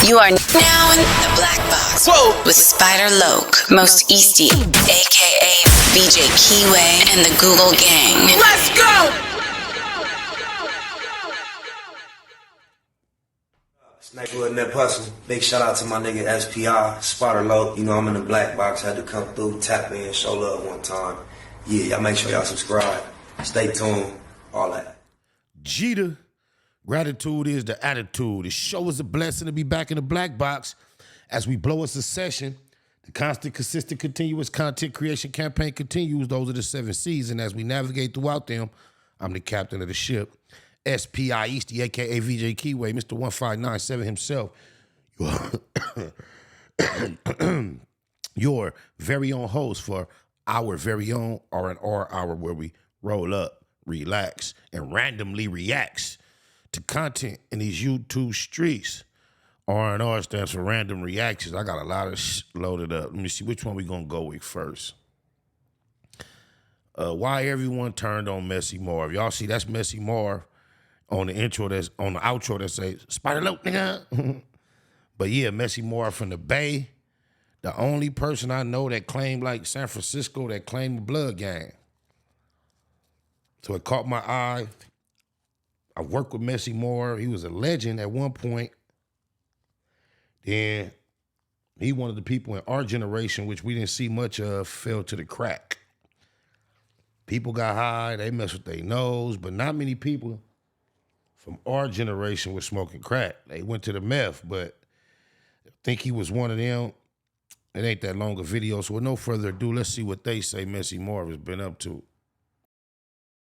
You are now in the black box. Whoa. With Spider Loke, Most Easty, aka VJ Keyway, and the Google Gang. Let's go! Snakewood and that hustle. Big shout out to my nigga SPI, Spider Loke. You know I'm in the black box. Had to come through, tap in, show love one time. Yeah, y'all make sure y'all subscribe. Stay tuned. All that. Jeter. Gratitude is the attitude. The show is a blessing to be back in the black box as we blow a succession. The constant, consistent, continuous content creation campaign continues. Those are the 7 C's, and as we navigate throughout them, I'm the captain of the ship, SPI Easty, a.k.a. VJ Keyway, Mr. 1597 himself. Your very own host for our very own R&R Hour, where we roll up, relax, and randomly reacts to content in these YouTube streets. R&R stands for random reactions. I got a lot of loaded up. Let me see which one we gonna go with first. Why everyone turned on Messy Marv. Y'all see that's Messy Marv on the intro, that's on the outro that says Spider Loke, nigga. But yeah, Messy Marv from the Bay. The only person I know that claimed like San Francisco that claimed the blood gang. So it caught my eye. I worked with Messy Marv. He was a legend at one point. Then he one of the people in our generation, which we didn't see much of, fell to the crack. People got high, they messed with their nose, but not many people from our generation were smoking crack. They went to the meth, but I think he was one of them. It ain't that long a video, so with no further ado, let's see what they say Messy Marv has been up to.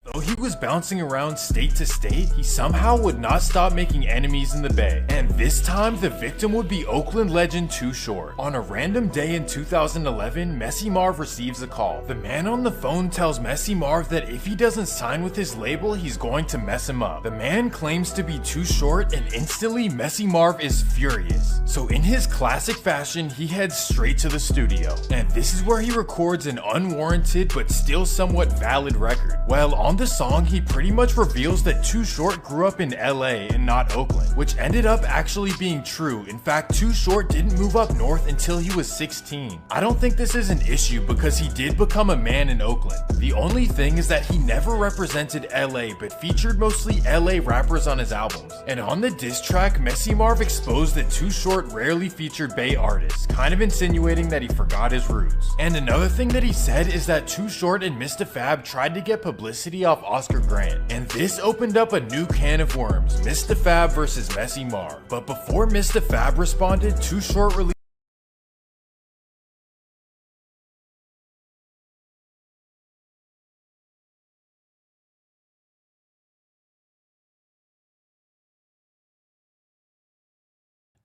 Though he was bouncing around state to state, he somehow would not stop making enemies in the Bay. And this time, the victim would be Oakland legend Too Short. On a random day in 2011, Messy Marv receives a call. The man on the phone tells Messy Marv that if he doesn't sign with his label, he's going to mess him up. The man claims to be Too Short, and instantly Messy Marv is furious. So in his classic fashion, he heads straight to the studio. And this is where he records an unwarranted but still somewhat valid record. Well, on the song, he pretty much reveals that Too Short grew up in LA and not Oakland, which ended up actually being true. In fact, Too Short didn't move up north until he was 16. I don't think this is an issue because he did become a man in Oakland. The only thing is that he never represented LA but featured mostly LA rappers on his albums. And on the diss track, Messy Marv exposed that Too Short rarely featured Bay artists, kind of insinuating that he forgot his roots. And another thing that he said is that Too Short and Mistah Fab tried to get publicity off Oscar Grant, and this opened up a new can of worms, Mistah Fab versus Messy Marv. But before Mistah Fab responded, Too Short released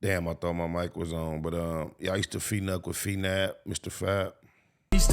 Damn, I thought my mic was on, but yeah, I used to Feenuck with Feenab, Mr. Fab.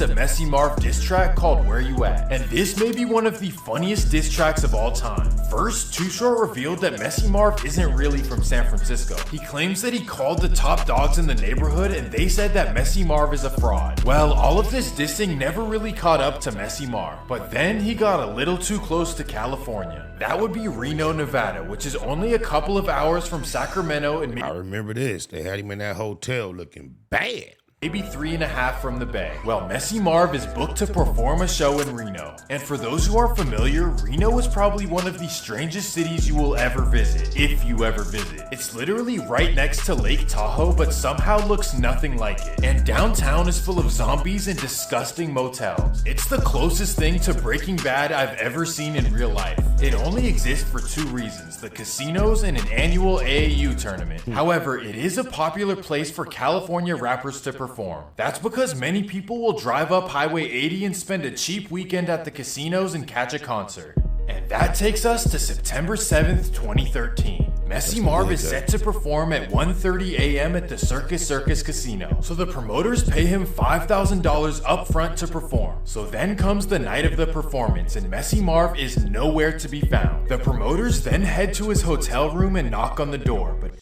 a Messy Marv diss track called Where You At, and this may be one of the funniest diss tracks of all time. First, Too Short revealed that Messy Marv isn't really from San Francisco. He claims that he called the top dogs in the neighborhood and they said that Messy Marv is a fraud. Well, all of this dissing never really caught up to Messy Marv, but then he got a little too close to California. That would be Reno, Nevada, which is only a couple of hours from Sacramento and I remember this. They had him in that hotel looking bad. maybe 3.5 from the Bay. Well, Messy Marv is booked to perform a show in Reno. And for those who are familiar, Reno is probably one of the strangest cities you will ever visit, if you ever visit. It's literally right next to Lake Tahoe, but somehow looks nothing like it. And downtown is full of zombies and disgusting motels. It's the closest thing to Breaking Bad I've ever seen in real life. It only exists for 2 reasons, the casinos and an annual AAU tournament. However, it is a popular place for California rappers to perform. That's because many people will drive up Highway 80 and spend a cheap weekend at the casinos and catch a concert. And that takes us to September 7th, 2013. Messy Marv is set to perform at 1:30 a.m. at the Circus Casino. So the promoters pay him $5,000 up front to perform. So then comes the night of the performance and Messy Marv is nowhere to be found. The promoters then head to his hotel room and knock on the door. But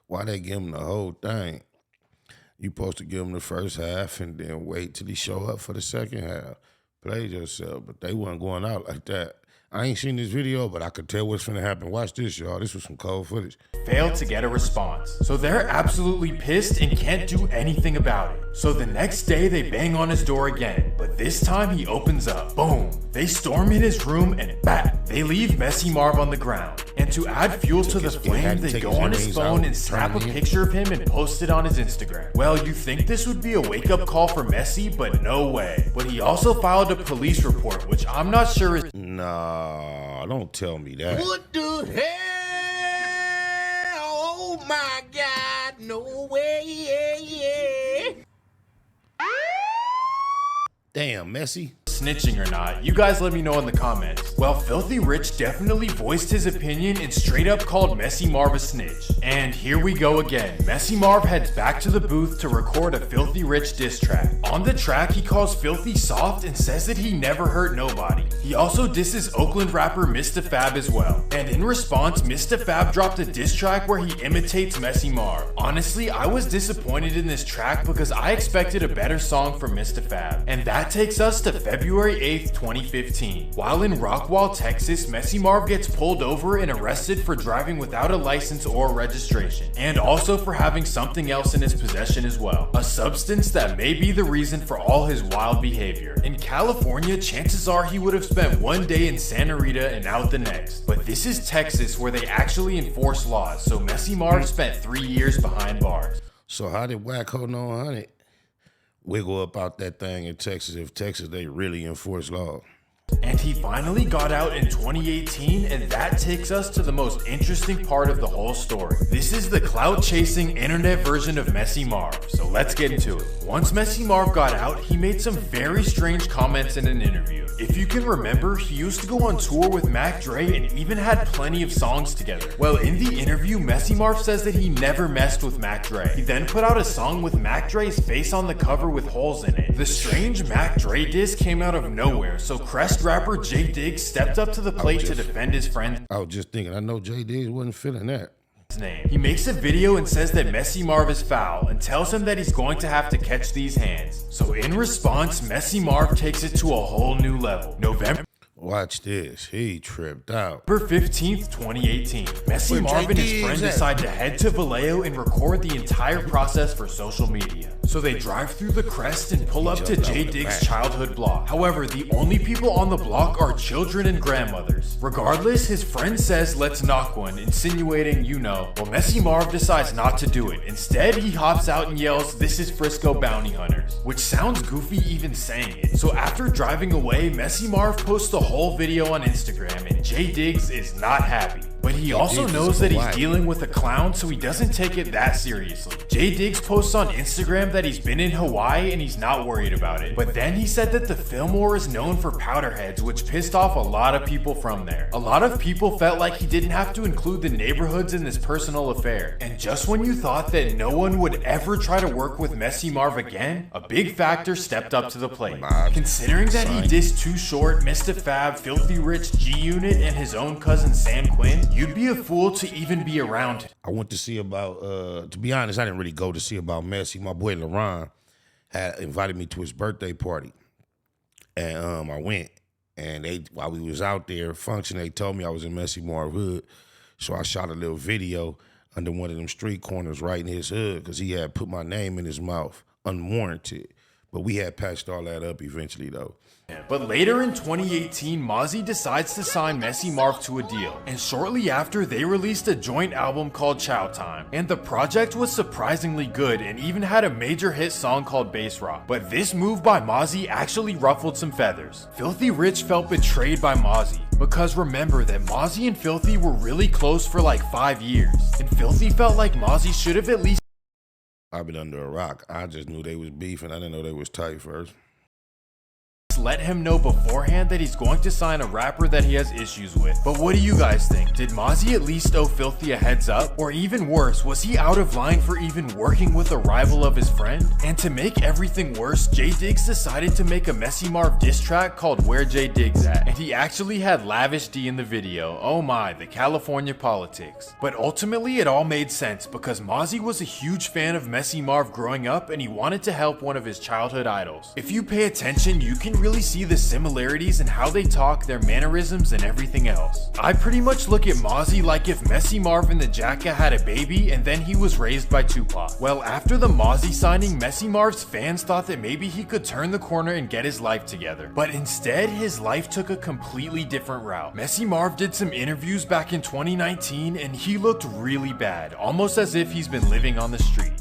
why they give him the whole thing? You supposed to give him the first half and then wait till he show up for the second half. Play yourself, but they weren't going out like that. I ain't seen this video, but I could tell what's finna happen. Watch this, y'all. This was some cold footage. Failed to get a response. So they're absolutely pissed and can't do anything about it. So the next day they bang on his door again, but this time he opens up. Boom. They storm in his room and bap. They leave Messy Marv on the ground. And to add fuel to the flame, they go on his phone and snap a picture of him and post it on his Instagram. Well, you think this would be a wake-up call for Messy, but no way. But he also filed a police report, which I'm not sure is— Nah, don't tell me that. What the hell? Oh my God, no way. Damn, Messy. snitching or not, you guys let me know in the comments. Well, Filthy Rich definitely voiced his opinion and straight up called Messy Marv a snitch. And here we go again. Messy Marv heads back to the booth to record a Filthy Rich diss track. On the track, he calls Filthy soft and says that he never hurt nobody. He also disses Oakland rapper Mistah Fab as well. And in response, Mistah Fab dropped a diss track where he imitates Messy Marv. Honestly, I was disappointed in this track because I expected a better song from Mistah Fab. And that takes us to February 8th, 2015. While in Rockwall, Texas, Messy Marv gets pulled over and arrested for driving without a license or registration. And also for having something else in his possession as well. A substance that may be the reason for all his wild behavior. In California, chances are he would have spent one day in Santa Rita and out the next. But this is Texas where they actually enforce laws, so Messy Marv spent 3 years behind bars. So how did Whack Hold On 100 wiggle up out that thing in Texas if Texas, they really enforce law? And he finally got out in 2018, and that takes us to the most interesting part of the whole story. This is the clout-chasing internet version of Messy Marv, so let's get into it. Once Messy Marv got out, he made some very strange comments in an interview. If you can remember, he used to go on tour with Mac Dre and even had plenty of songs together. Well, in the interview, Messy Marv says that he never messed with Mac Dre. He then put out a song with Mac Dre's face on the cover with holes in it. The strange Mac Dre diss came out of nowhere, so Crest rapper J Diggs stepped up to the plate to defend his friend. I was just thinking, I know J Diggs wasn't feeling that. Name. He makes a video and says that Messy Marv is foul and tells him that he's going to have to catch these hands. So in response, Messy Marv takes it to a whole new level. November Watch this, he tripped out. 15th, 2018. Messy Marv and his friend decide to head to Vallejo and record the entire process for social media. So they drive through the Crest and pull up to J Diggs' childhood block. However, the only people on the block are children and grandmothers. Regardless, his friend says, "Let's knock one," insinuating, you know. Well, Messy Marv decides not to do it. Instead, he hops out and yells, "This is Frisco Bounty Hunters," which sounds goofy even saying it. So after driving away, Messy Marv posts the whole video on Instagram, and J Diggs is not happy. But he also knows that he's dealing with a clown, so he doesn't take it that seriously. J Diggs posts on Instagram that he's been in Hawaii and he's not worried about it. But then he said that the Fillmore is known for powderheads, which pissed off a lot of people from there. A lot of people felt like he didn't have to include the neighborhoods in this personal affair. And just when you thought that no one would ever try to work with Messy Marv again, a big factor stepped up to the plate. Considering that he dissed Too Short, Mistah Fab, Filthy Rich, G-Unit, and his own cousin Sam Quinn, you'd be a fool to even be around him. I went to see about, to be honest, I didn't really go to see about Messy. My boy LaRon had invited me to his birthday party. And I went. And while we was out there functioning, they told me I was in Messy Marv hood. So I shot a little video under one of them street corners right in his hood because he had put my name in his mouth, unwarranted. But we had patched all that up eventually, though. But later in 2018, Mazy decides to sign Messy Marv to a deal. And shortly after, they released a joint album called Chow Time. And the project was surprisingly good and even had a major hit song called Bass Rock. But this move by Mazy actually ruffled some feathers. Filthy Rich felt betrayed by Mazy. Because remember that Mazy and Filthy were really close for like 5 years. And Filthy felt like Mazy should have at least I've been under a rock. I just knew they was beefing. I didn't know they was tight first. let him know beforehand that he's going to sign a rapper that he has issues with. But what do you guys think? Did Mazy at least owe Filthy a heads up? Or even worse, was he out of line for even working with a rival of his friend? And to make everything worse, J Diggs decided to make a Messy Marv diss track called Where J Diggs At. And he actually had Lavish D in the video. Oh my, the California politics. But ultimately it all made sense because Mazy was a huge fan of Messy Marv growing up and he wanted to help one of his childhood idols. If you pay attention, you can really really see the similarities in how they talk, their mannerisms, and everything else. I pretty much look at Mazy like if Messy Marv-THE Jacka had a baby and then he was raised by Tupac. Well, after the Mazy signing, Messy Marv's fans thought that maybe he could turn the corner and get his life together. But instead, his life took a completely different route. Messy Marv did some interviews back in 2019 and he looked really bad, almost as if he's been living on the street.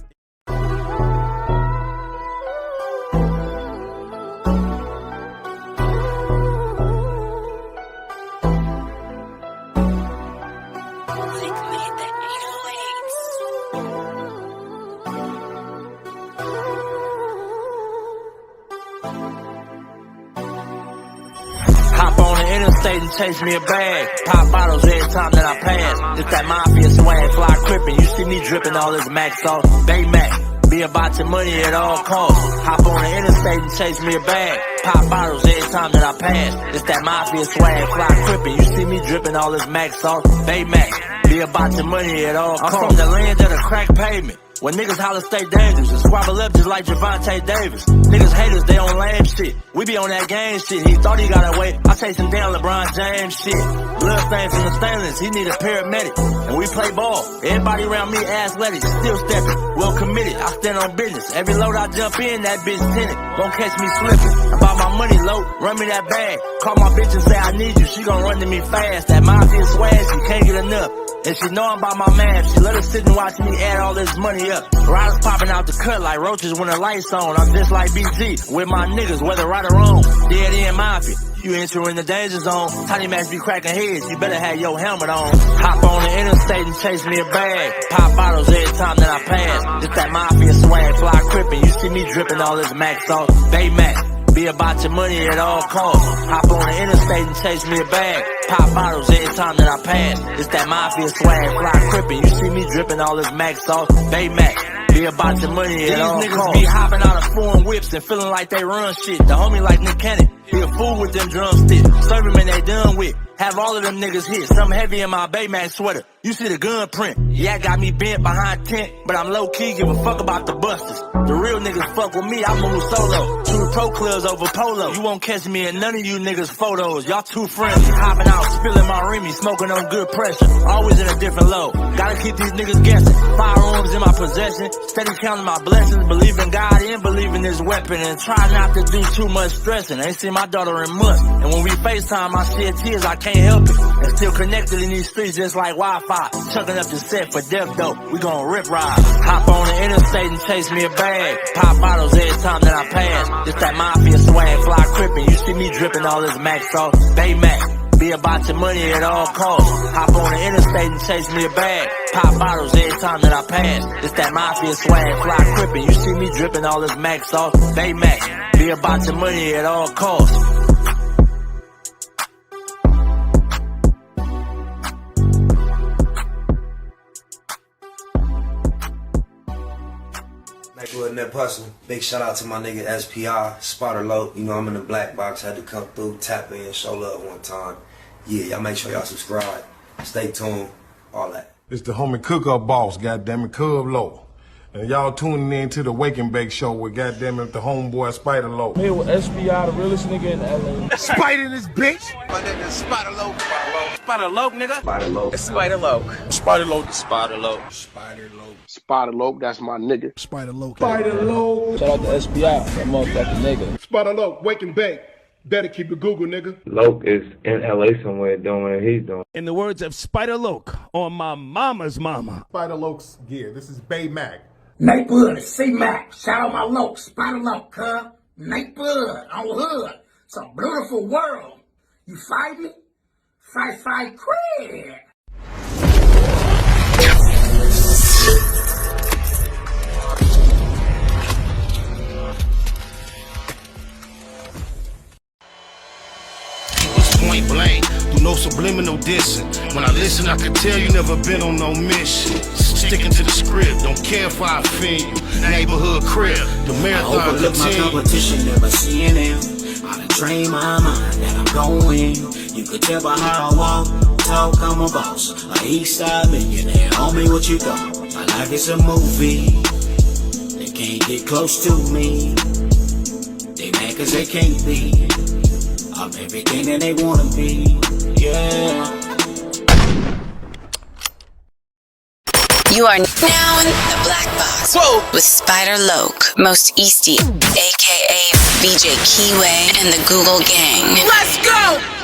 Hop on the interstate and chase me a bag. Pop bottles every time that I pass. It's that mafia swag, fly crippin'. You see me drippin' all this Mac sauce. Baymax, be about your money at all costs. Hop on the interstate and chase me a bag. Pop bottles every time that I pass. It's that mafia swag, fly crippin'. You see me drippin' all this Mac sauce. Baymax, be about your money at all costs. I'm from the land of the crack pavement. When niggas holler stay dangerous and squabble up just like Javante Davis. Niggas haters, they on lame shit. We be on that game shit. He thought he got away. I chase him down LeBron James shit. Blood stain from the stainless, he need a paramedic. And we play ball. Everybody around me athletic, still stepping, well committed. I stand on business. Every load I jump in, that bitch tinted. Don't catch me slipping. About my money low, run me that bag. Call my bitch and say I need you. She gon' run to me fast. That mafia swag, she can't get enough. And she know I'm about my man. She let her sit and watch me add all this money up. Riders popping out the cut like roaches when the lights on. I'm just like BG with my niggas, whether right or wrong. Dead end mafia, you entering the danger zone. Tiny Max be cracking heads, you better have your helmet on. Hop on the interstate and chase me a bag. Pop bottles every time that I pass. It's that mafia swag, fly crippin'. You see me dripping all this Mac sauce. Baymax, be about your money at all costs. Hop on the interstate and chase me a bag. Pop bottles every time that I pass. It's that mafia swag, fly crippin'. You see me dripping all this Mac sauce. Baymax, be about your money at all costs. These niggas be hopping out of foreign whips and feeling like they run shit. The homie like Nick Cannon, he a fool with them drumsticks. Serve him and they done with. Have all of them niggas hit. Something heavy in my Baymax sweater. You see the gun print. Yeah, got me bent behind tent, but I'm low key, give a fuck about the busters. The real niggas fuck with me, I move solo. Two pro clubs over polo. You won't catch me in none of you niggas photos. Y'all too friendly. Hopping out, spilling my Remy, smoking on good pressure. Always in a different low. Gotta keep these niggas guessing. Firearms in my possession. Steady counting my blessings. Believe in God and believe in this weapon. And try not to do too much stressing. Ain't seen my daughter in months. And when we FaceTime, I shed tears, I can't help it. And still connected in these streets just like Wi-Fi. Chucking up the set for death though. We gon' rip ride. Hop on the interstate and chase me a bag. Pop bottles every time that I pass. It's that mafia swag, fly crippin'. You see me dripping all this Mac sauce. Baymax, be about your money at all costs. Hop on the interstate and chase me a bag. Pop bottles every time that I pass. It's that mafia swag, fly crippin'. You see me dripping all this Mac sauce. Baymax, be about your money at all costs. Nigga in that hustle. Big shout out to my nigga SPI, Spotter Low. You know I'm in the black box, had to come through, tap in, show love one time. Yeah, y'all make sure y'all subscribe. Stay tuned, all that. It's the homie cook-up boss, goddammit, Cub Low. And y'all tuning in to the Wake and Bake Show with goddammit the homeboy Spider Low. Here with SPI, the realest nigga in LA. Spider this bitch! My nigga Spider Low. Spider Loke, nigga. Spider Low. Spider Loke. Spider Low. Spider Loke. Spider Low. Spider Loke, that's my nigga. Spider Low. Spider Low. Shout out to SPI, that motherfucking nigga. Spider Low, Wake and Bake. Better keep it Google, nigga. Loke is in LA somewhere doing what he's doing. In the words of Spider Loke on my mama's mama. Spider Loke's gear. This is Bay Mac. Nate Blood, C-Mac, shout out my Loke, Spider Loke, huh? Nate Blood, on hood. It's a beautiful world. You fight me? Fight, craig. Point blank, through no subliminal dissing. When I listen, I can tell you never been on no mission. Sticking to the script, don't care if I offend you. Neighborhood crib, the marathon I overlook my competition, never seeing them. I done trained my mind that I'm going. You could tell by how I walk, talk, I'm a boss. A east side millionaire, homie, what you thought? My life is a movie. They can't get close to me. They back cause they can't be. I'm everything that they wanna be, yeah. You are now in the black box. Whoa! With Spider Loke, Most Easty, aka VJ Keyway, and the Google Gang. Let's go!